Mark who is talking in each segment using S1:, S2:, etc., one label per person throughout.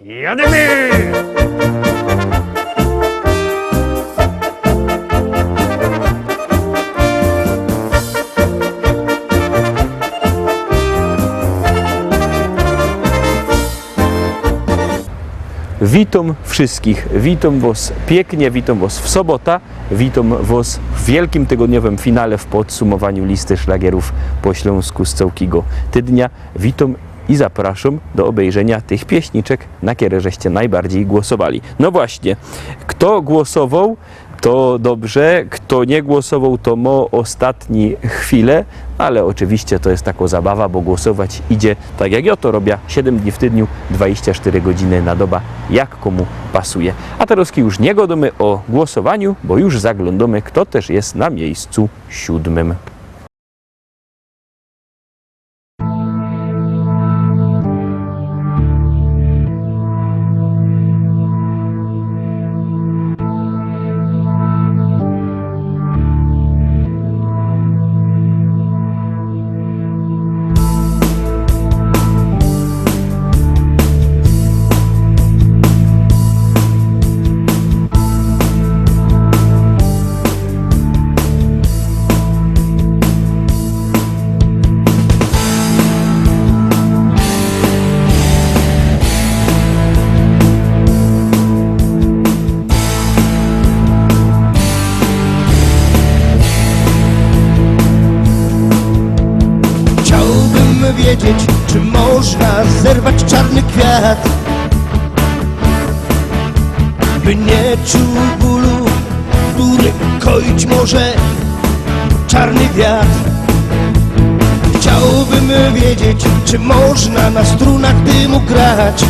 S1: Jademy!
S2: Witam wszystkich, witam was pięknie, witam was w sobotę, witam was w wielkim tygodniowym finale w podsumowaniu listy szlagierów po śląsku z całego tygodnia. Witam i zapraszam do obejrzenia tych pieśniczek, na które żeście najbardziej głosowali. No właśnie, kto głosował, to dobrze, kto nie głosował, to ma ostatni chwilę, ale oczywiście to jest taka zabawa, bo głosować idzie tak jak ja to robię, 7 dni w tygodniu, 24 godziny na dobę, jak komu pasuje. A teraz już nie gadamy o głosowaniu, bo już zaglądamy, kto też jest na miejscu 7.
S3: Wiedzieć, czy można zerwać czarny kwiat, by nie czuł bólu, który koić może czarny wiatr. Chciałbym wiedzieć, czy można na strunach dymu grać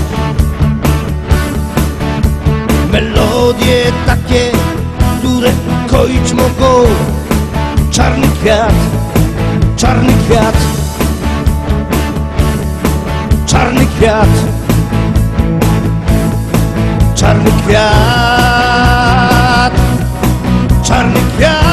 S3: melodie takie, które koić mogą czarny kwiat, czarny kwiat. Czarny kwiat, czarny kwiat, czarny kwiat.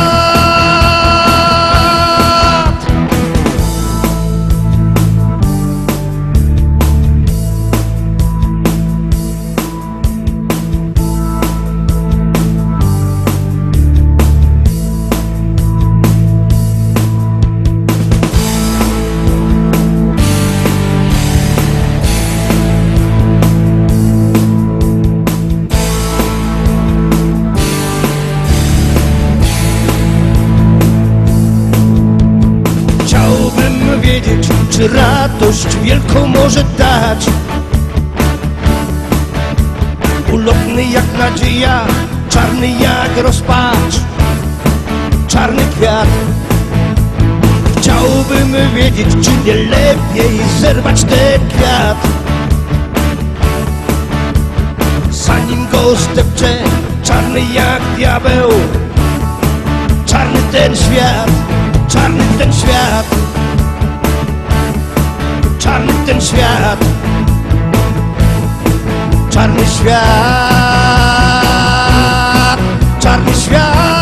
S3: Wiedzieć, czy radość wielką może dać, ulotny jak nadzieja, czarny jak rozpacz, czarny kwiat. Chciałbym wiedzieć, czy nie lepiej zerwać ten kwiat, zanim go zdepcze, czarny jak diabeł, czarny ten świat, czarny ten świat. Czarny ten świat, czarny świat, czarny świat.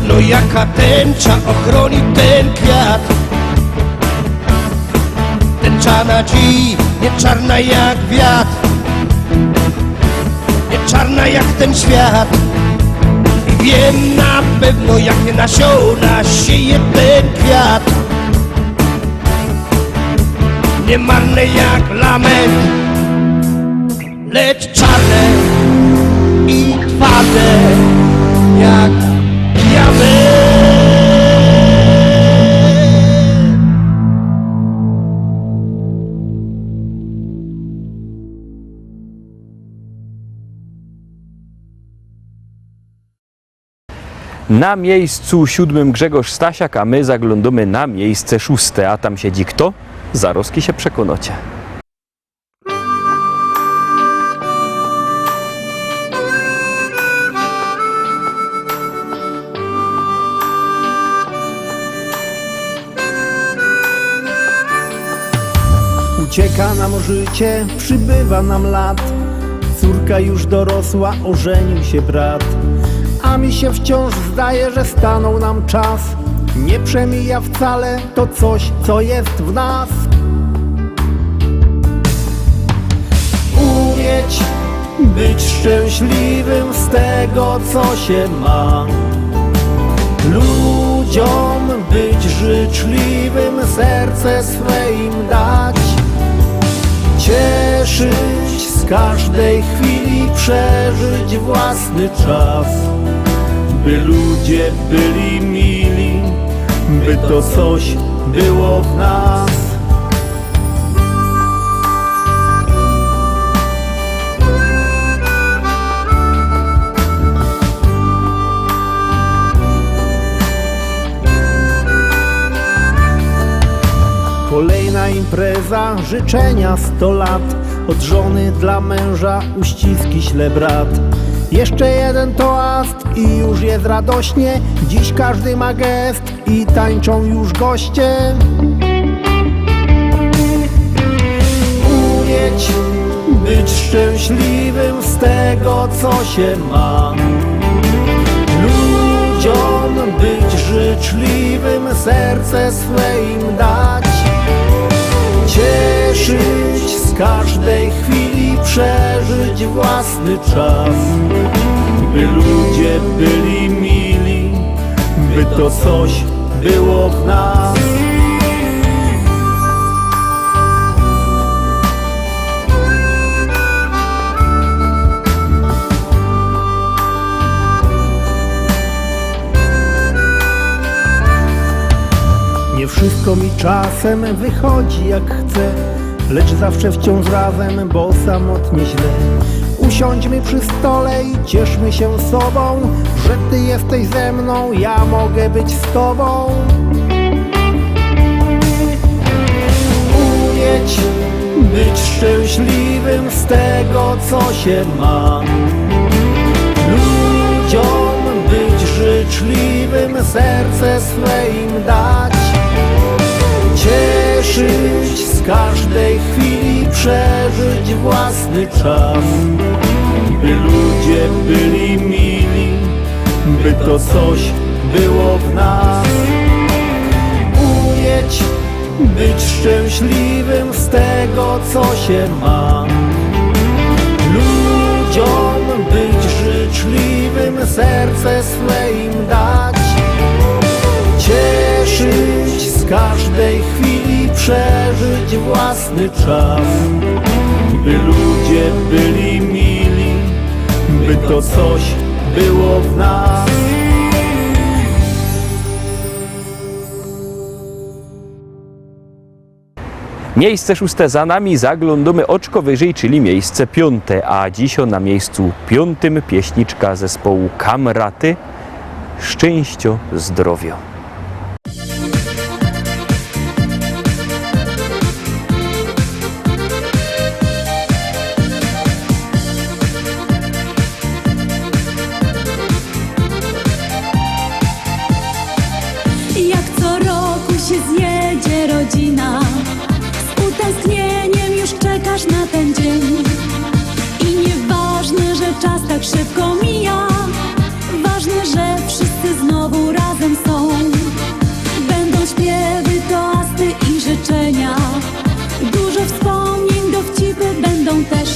S3: No jaka tęcza ochroni ten kwiat, tęcza nadziei, nie czarna jak wiatr, nie czarna jak ten świat. I wiem na pewno, jakie nasiona sieje ten kwiat, nie marne jak lament, lecz czarne i twarde jak diament.
S2: Na miejscu 7 Grzegorz Stasiak, a my zaglądamy na miejsce 6. A tam siedzi kto? Zaroski się przekonacie.
S1: Ucieka nam życie, przybywa nam lat. Córka już dorosła, ożenił się brat. A mi się wciąż zdaje, że stanął nam czas. Nie przemija wcale to coś, co jest w nas. Umieć być szczęśliwym z tego, co się ma. Ludziom być życzliwym, serce swe im dać. Cieszyć z każdej chwili, przeżyć własny czas. By ludzie byli mili, by to coś było w nas. Kolejna impreza, życzenia 100 lat. Od żony dla męża uściski śle brat. Jeszcze jeden toast i już jest radośnie. Dziś każdy ma gest i tańczą już goście. Umieć być szczęśliwym z tego, co się ma. Ludziom być życzliwym, serce swe im dać. Cieszyć z każdej chwili, przeżyć własny czas. By ludzie byli mili, by to coś było w nas. Nie wszystko mi czasem wychodzi jak chcę, lecz zawsze wciąż razem, bo samotnie źle. Usiądźmy przy stole i cieszmy się sobą, że ty jesteś ze mną, ja mogę być z tobą. Umieć być szczęśliwym z tego, co się ma. Ludziom być życzliwym, serce swe im dać. Cieszyć z każdej chwili, przeżyć własny czas. By ludzie byli mili, by to coś było w nas. Umieć być szczęśliwym z tego, co się ma. Ludziom być życzliwym, serce swe im dać. Cieszyć z każdej chwili, przeżyć własny czas. By ludzie byli mili, by to coś było w nas.
S2: Miejsce 6 za nami, zaglądamy oczko wyżej, czyli miejsce 5. A dziś na miejscu 5 pieśniczka zespołu Kamraty. Szczęścio, zdrowio.
S4: Jak co roku się zjedzie rodzina, z utęsknieniem już czekasz na ten dzień. I nieważne, że czas tak szybko mija, ważne, że wszyscy znowu razem są. Będą śpiewy, toasty i życzenia, dużo wspomnień, dowcipy będą też.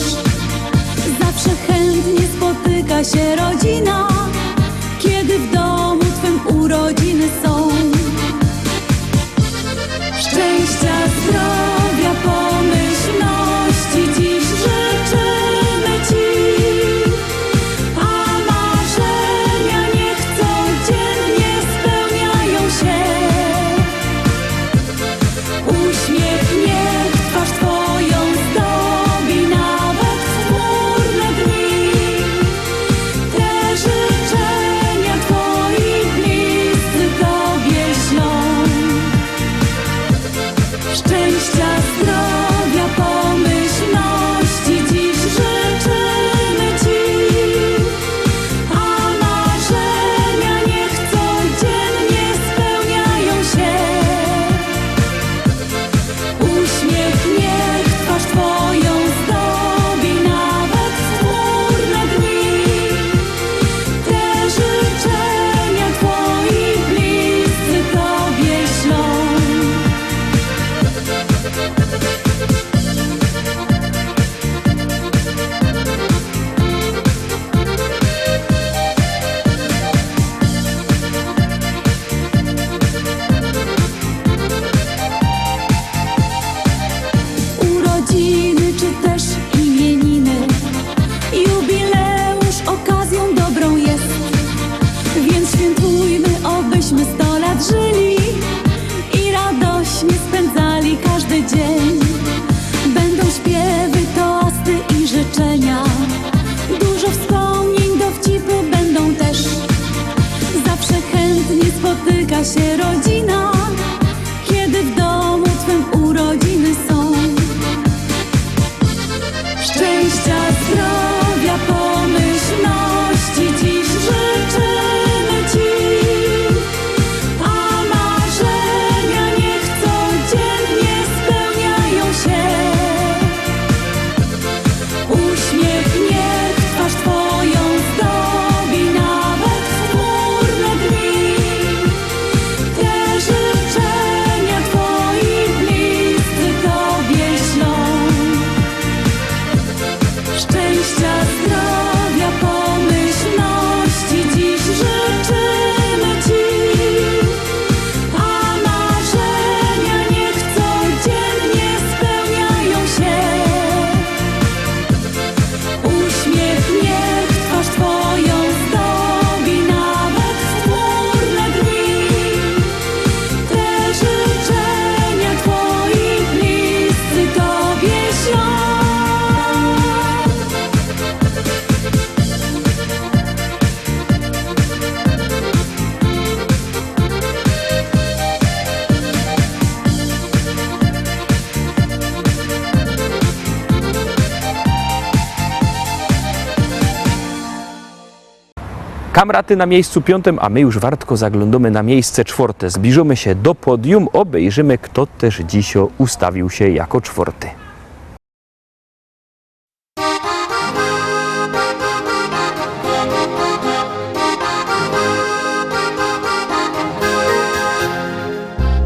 S4: Zawsze chętnie spotyka się rodzina, kiedy w domu twym urodziny są. Szczęścia, zdrowia, pomyślności dziś życzymy ci, a marzenia niech codziennie spełniają się. Uśmiech niech twarz twoją zdobi nawet w chmurne dni. Te się rodzina, kiedy w domu twym urodziny są. Szczęścia, zdrowia, pomyślności dziś życzymy ci, a marzenia niech codziennie spełniają się. Uśmiech niech twarz twoją zdobi nawet w chmurne dni. Te życzenia twoi bliscy tobie ślą. Szczęścia, zdrowia, pomyślności dziś życzymy ci, a marzenia niech codziennie spełniają się. Uśmiech niech twarz twoją zdobi nawet w chmurne dni. Te życzenia twoi bliscy tobie ślą.
S2: Kamraty na miejscu 5, a my już wartko zaglądamy na miejsce 4. Zbliżymy się do podium, obejrzymy, kto też dziś ustawił się jako 4.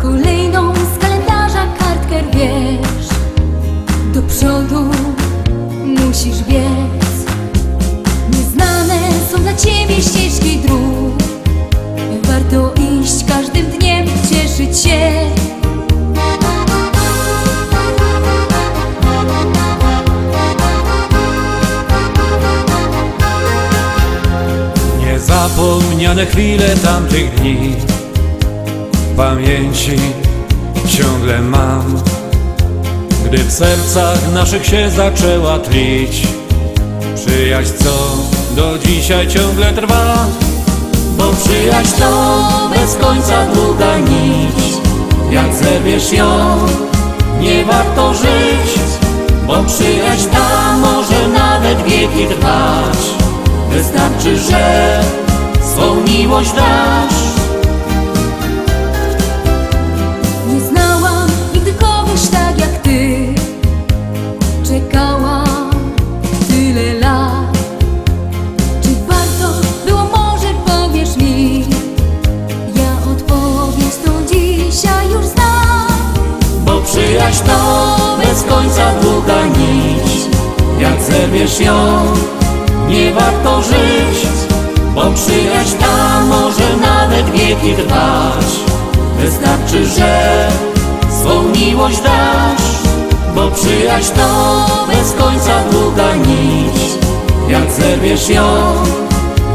S4: Kolejną z kalendarza kartkę rwiesz, do przodu musisz biec. Nieznane są dla ciebie ścieżki dróg, warto iść każdym dniem, cieszyć się.
S5: Niezapomniane chwile tamtych dni w pamięci ciągle mam, gdy w sercach naszych się zaczęła tlić przyjaźń, co do dzisiaj ciągle trwa.
S4: Bo przyjaźń to bez końca długa nić, jak zerwiesz ją, nie warto żyć. Bo przyjaźń ta może nawet wieki trwać, wystarczy, że swą miłość dasz. Nie znałam nigdy kogoś tak jak ty, czekałam tyle lat. Czy warto było, może powiesz mi? Ja odpowiedź to dzisiaj już znam. Bo przyjaźń to bez końca długa nić, jak zerwiesz ją, nie warto żyć. Bo przyjaźń ta może nawet wieki trwać, wystarczy, że swą miłość dasz. Bo przyjaźń to bez końca długa nić, jak zerwiesz ją,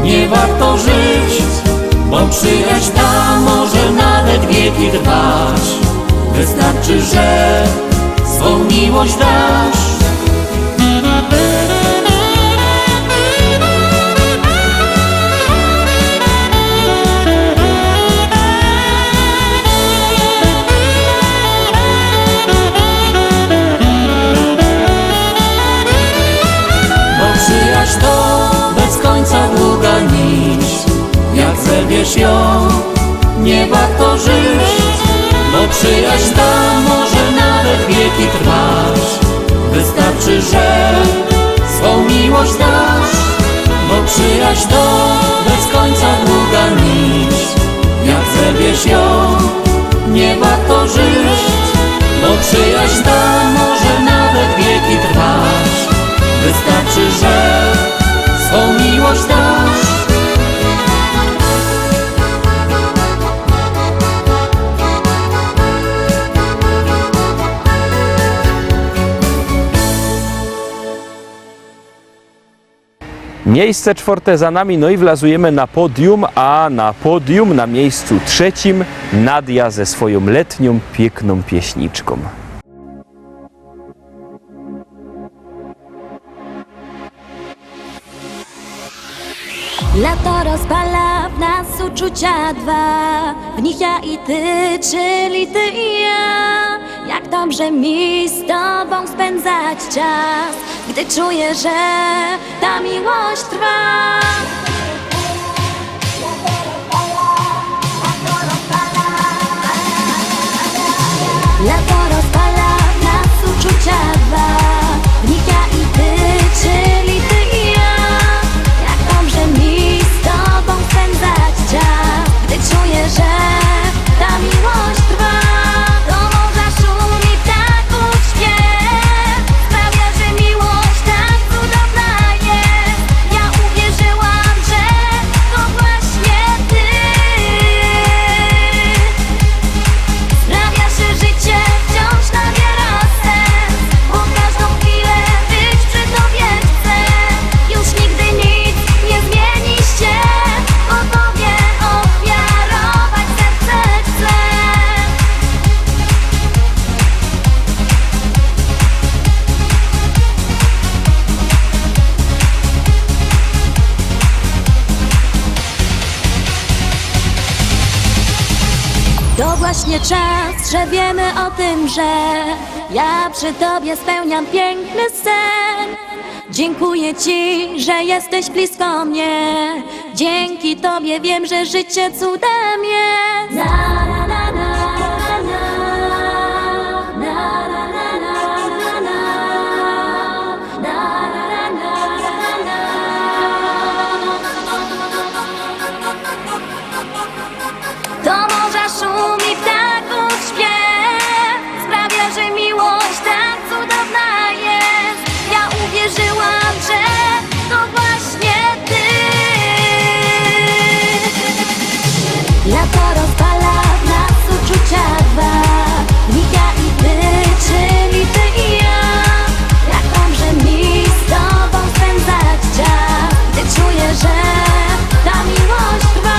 S4: nie warto żyć. Bo przyjaźń ta może nawet wieki trwać, wystarczy, że swą miłość dasz. Przyjaźń to bez końca długa nić, jak zerwiesz ją, nie warto żyć. Bo przyjaźń ta może nawet wieki trwać, wystarczy, że swą miłość dasz. Bo przyjaźń to bez końca długa nić, jak zerwiesz ją, nie warto żyć. Bo przyjaźń ta może nawet wieki trwać, wystarczy, że swą miłość dasz.
S2: Miejsce 4 za nami, no i wlazujemy na podium, a na podium na miejscu 3 Nadia ze swoją letnią, piękną pieśniczką.
S4: Lato rozpala w nas uczucia dwa, w nich ja i ty, czyli ty i ja. Jak dobrze mi z tobą spędzać czas, gdy czuję, że ta miłość trwa. Lato rozpala w nas uczucia dwa, w nich ja i ty, czyli ty i ja. Jak dobrze mi z tobą spędzać czas, gdy czuję, że ta miłość trwa. Do morza szumi ptaków śpiew, sprawia, że miłość tak cudowna jest. Ja uwierzyłam, że to właśnie ty. Sprawia, że życie wciąż nabiera sens, bo każdą chwilę być przy tobie chcę. Już nigdy nic nie zmieni się, bo tobie ofiarować serce chcę. To właśnie czas, że wiemy o tym, że ja przy tobie spełniam piękny sen. Dziękuję ci, że jesteś blisko mnie. Dzięki tobie wiem, że życie cudem jest. Na, na, na, na, na, na, na, na, na, na, na, na, na, na. Do morza szumi ptaków śpiew, sprawia, że miłość tak cudowna jest. Ja uwierzyłam, że to właśnie ty. Lato rozpala w nas uczucia dwa, w nich ja i ty, czyli ty i ja. Jak dobrze mi z tobą spędzać czas, gdy czuję, że ta miłość trwa.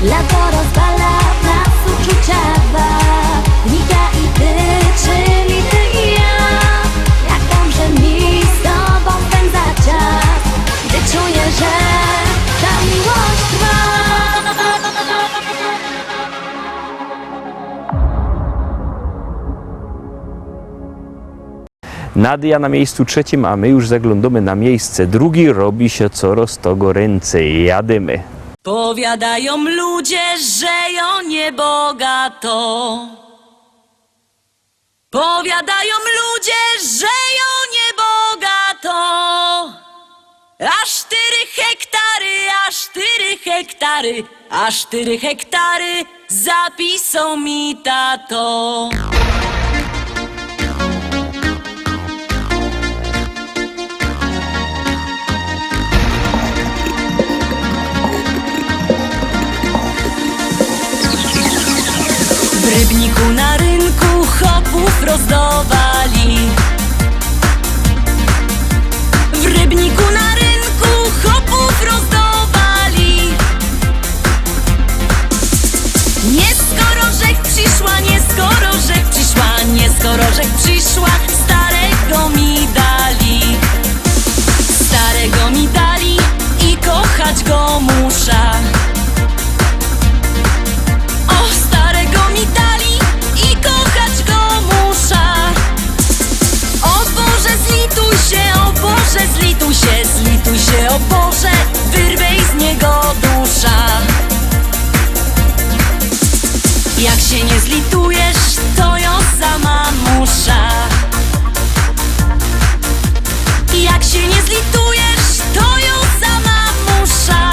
S4: Lato rozpala w nas uczucia dwa, w nich ja i ty, czyli ty i ja. Jak dobrze mi z tobą spędzać czas, gdy czuję, że ta miłość trwa.
S2: Nadia na miejscu trzecim, a my już zaglądamy na miejsce drugie. Robi się coraz to goręcej. Jadymy.
S6: Powiadają ludzie, że ją niebogato. Powiadają ludzie, że ją niebogato. Aż 4 hektary, aż 4 hektary, aż 4 hektary zapisał mi tato. W Rybniku na rynku chopów rozdawali. W Rybniku na rynku chopów rozdawali. Nie skoro rzek przyszła, nie skoro rzek przyszła, nie skoro rzek przyszła, starego mi dali. Starego mi dali i kochać go muszę. I kochać go muszę. O Boże, zlituj się, o Boże, zlituj się, zlituj się, o Boże, wyrwej z niego dusza. Jak się nie zlitujesz, to ją sama muszę. Jak się nie zlitujesz, to ją sama muszę.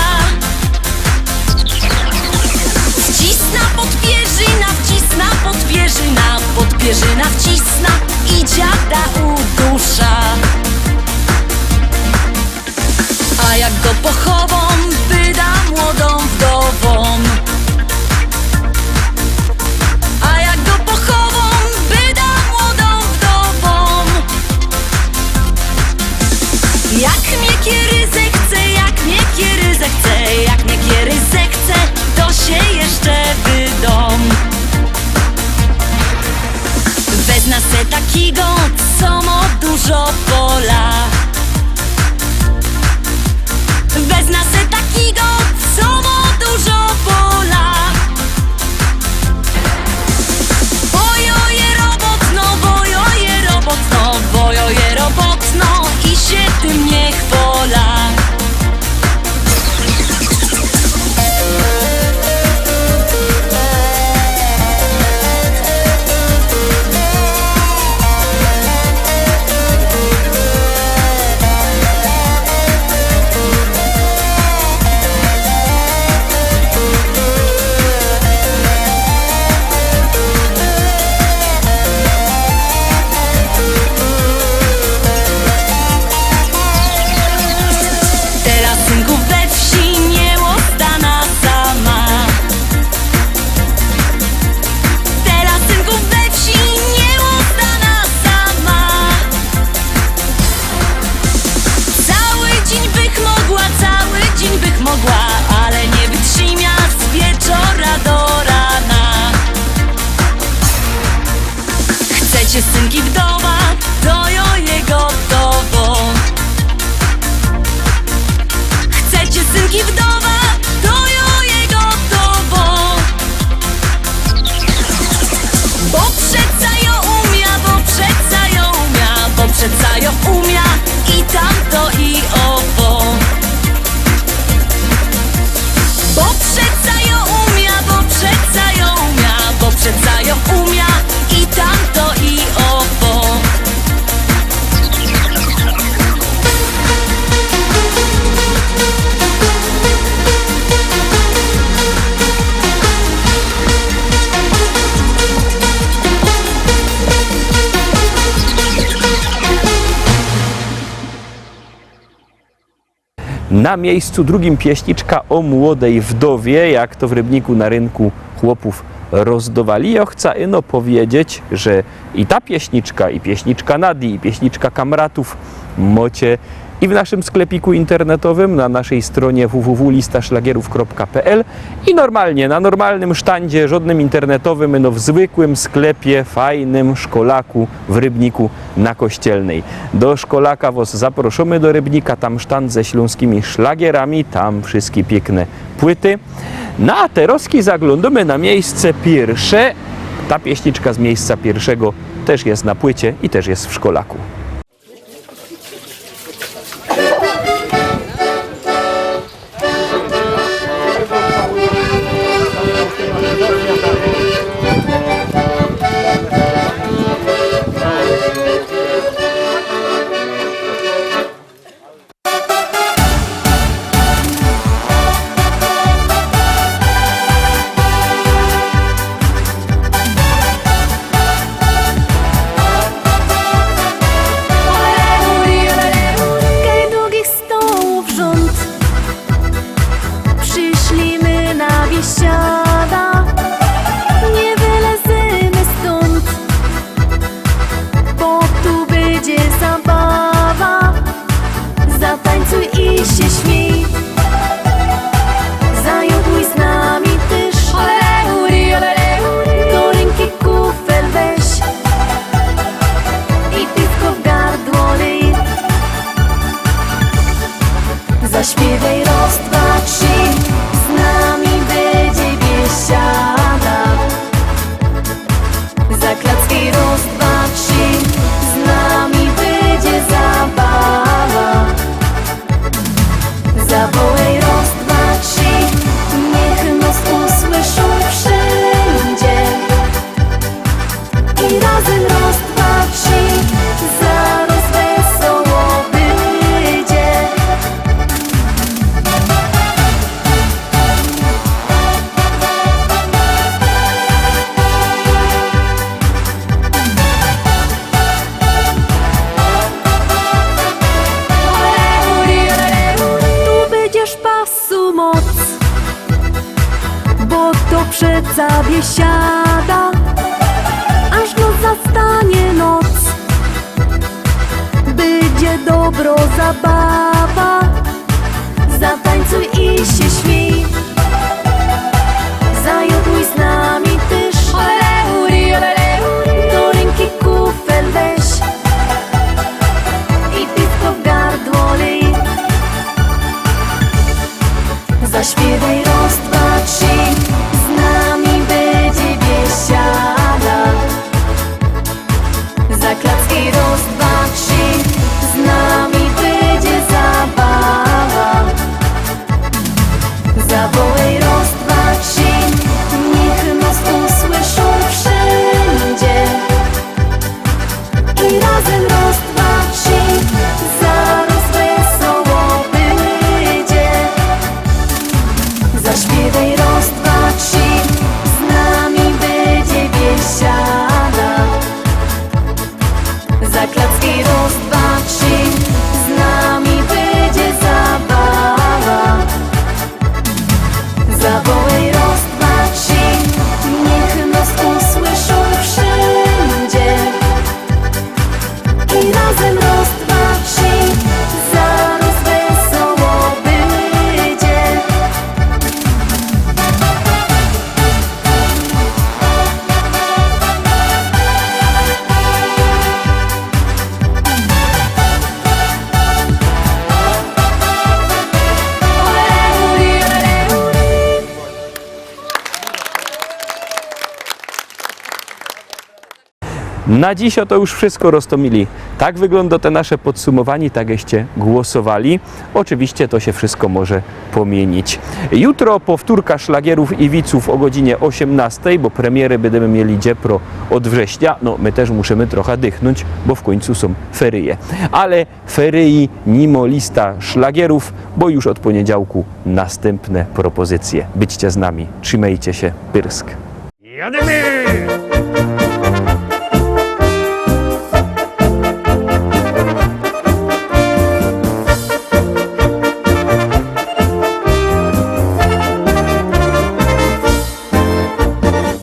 S6: Wcisna podpierzyna, wcisna podpierzyna, podpierzyna wcisna i dziada udusza. A jak go pochową, wyda młodą wdowę. Jak mnie kiery zechce, jak mnie kiery zechce, jak mnie kiery zechce, to się jeszcze wydom. Wezna se takiego, co ma dużo pola. Wezna se takiego, co ma dużo pola. Bojoje robotno, bojoje robotno, bojoje robotno i się tym nie chwola. Ale nie wytrzyma z wieczora do rana. Chcecie synki wdowa, to jo je gotowo. Chcecie synki wdowa, to jo je gotowo. Bo przeca jo umia, bo przeca jo umia, bo przeca jo umia i tamto i owo. Bo przeca jo umia, bo przeca jo umia, bo przeca jo umia i tamto i owo.
S2: Na miejscu drugim pieśniczka o młodej wdowie, jak to w Rybniku na rynku chłopów rozdawali. Ja chcę ino powiedzieć, że i ta pieśniczka, i pieśniczka Nadii, i pieśniczka Kamratów mocie i w naszym sklepiku internetowym, na naszej stronie www.listaszlagierów.pl i normalnie, na normalnym sztandzie, żadnym internetowym, no w zwykłym sklepie, fajnym szkolaku w Rybniku na Kościelnej. Do szkolaka was zaproszamy do Rybnika, tam sztand ze śląskimi szlagierami, tam wszystkie piękne płyty. Na Teroski zaglądamy na miejsce pierwsze. Ta pieśniczka z miejsca pierwszego też jest na płycie i też jest w szkolaku.
S4: Zaśpiewaj raz, dwa, trzy, z nami będzie biesiada. Zaklacki raz, dwa, trzy, z nami będzie zabawa. Zawołaj raz, dwa, trzy, niech nas usłyszą wszędzie. I razem raz, dwa, trzy, zaraz wesoło będzie. Przeca biesiada, aż noc zastanie noc. Będzie będzie dobro, zabawa. Zatańcuj i się śmiej, zajoduj z nami też. Do ręki kufel weź i piwko w gardło lej. Zaśpiewaj raz, dwa, trzy, z nami będzie biesiada. Zaklacki raz, dwa, trzy, z nami będzie zabawa. Zawołaj raz, dwa, trzy, niech nas usłyszą wszędzie. I razem raz, dwa, trzy, zaraz wesoło będzie. Zaśpiewaj raz, dwa, trzy, z nami będzie biesiada. Zaklacki raz, dwa, trzy, z nami będzie zabawa. Zawołaj raz, dwa, trzy, niech nas usłyszą wszędzie. I razem raz, dwa, trzy, zaraz wesoło będzie.
S2: Na dziś to już wszystko, Rostomili. Tak wygląda te nasze podsumowanie, tak jakście głosowali. Oczywiście to się wszystko może pomienić. Jutro powtórka szlagierów i wiców o godzinie 18, bo premiery będziemy mieli dziepro od września. No my też musimy trochę dychnąć, bo w końcu są ferie. Ale feryi mimo lista szlagierów, bo już od poniedziałku następne propozycje. Byćcie z nami, trzymajcie się, Pyrsk.
S3: Jademy!